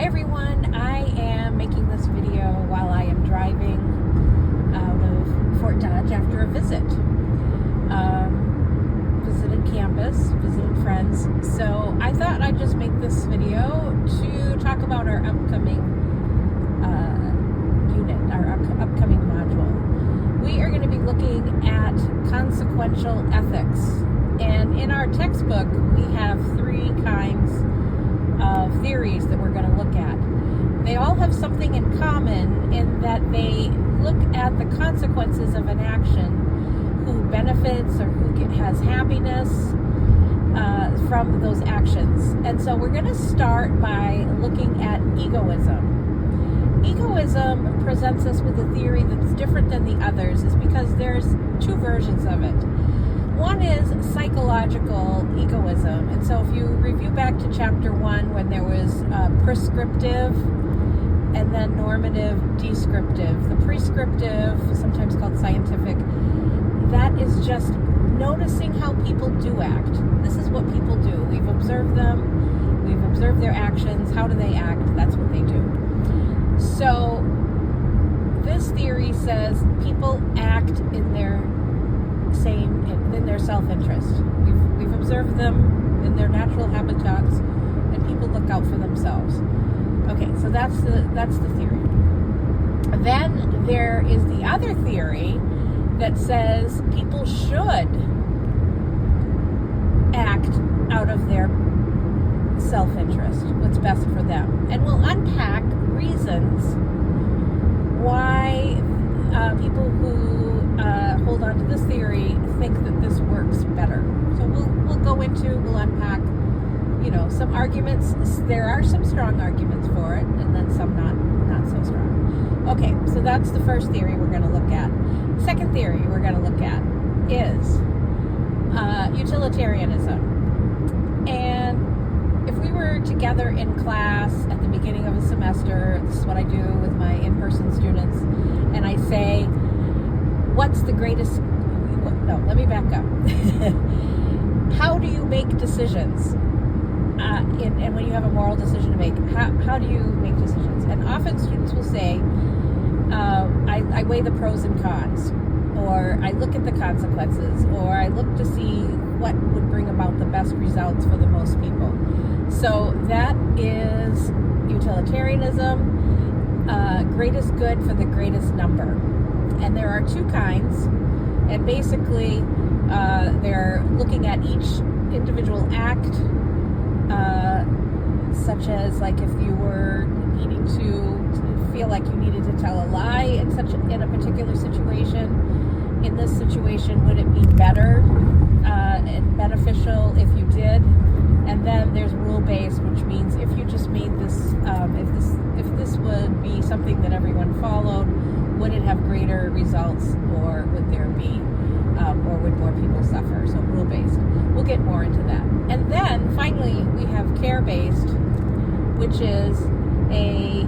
Hi everyone, I am making this video while I am driving out of Fort Dodge after a visit. Visited campus, visited friends, so I thought I'd just make this video to talk about our upcoming unit, our upcoming module. We are going to be looking at consequential ethics, and in our textbook we have 3 kinds of theories that we're going to look at. They all have something in common in that they look at the consequences of an action, who benefits or who has happiness from those actions. And so we're going to start by looking at egoism. Egoism presents us with a theory that's different than the others, is because there's 2 versions of it. One is psychological egoism, and so if you review back to chapter 1 when there was prescriptive and then normative descriptive. The prescriptive, sometimes called scientific, that is just noticing how people do act. This is what people do. We've observed them, we've observed their actions. How do they act? That's what they do. So this theory says people act in their self-interest. We've observed them in their natural habitats, and people look out for themselves. Okay, so that's the theory. Then there is the other theory that says people should act out of their self-interest, what's best for them. And we'll unpack reasons why people who hold on to this theory think that this works better. So we'll unpack, some arguments. There are some strong arguments for it, and then some not so strong. Okay, so that's the first theory we're going to look at. Second theory we're going to look at is utilitarianism. And if we were together in class at the beginning of a semester, this is what I do with my in-person students, and I say, what's the greatest... No, let me back up. How do you make decisions? And when you have a moral decision to make, how do you make decisions? And often students will say, I weigh the pros and cons, or I look at the consequences, or I look to see what would bring about the best results for the most people. So that is utilitarianism, greatest good for the greatest number. And there are 2 kinds, and basically they're looking at each individual act, such as like if you were needing to feel like you needed to tell a lie in a particular situation. In this situation, would it be better and beneficial if you did? And then there's rule-based, which means if you just made this, if this would be something that everyone followed, would it have greater results, or would there be, or would more people suffer? So rule-based. We'll get more into that. And then finally, we have care-based, which is a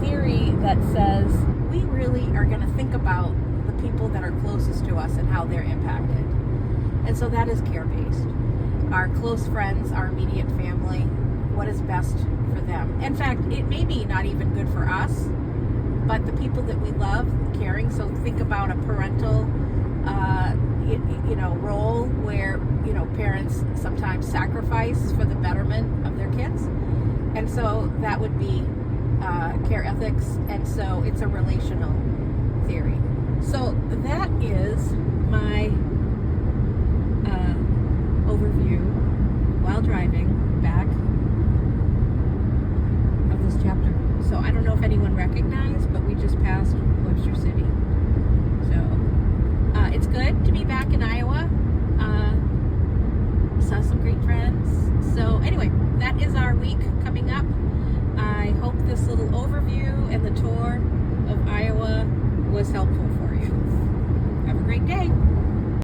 theory that says we really are going to think about the people that are closest to us and how they're impacted. And so that is care-based. Our close friends, our immediate family, what is best for them. In fact, it may be not even good for us, but the people that we love, caring. So think about a parental role where parents sometimes sacrifice for the betterment of their kids, and so that would be care ethics. And so it's a relational theory. So that is my overview while driving back of this chapter. So I don't know if anyone recognized, but we just passed Webster City. So it's good to be back in Iowa. Saw some great friends.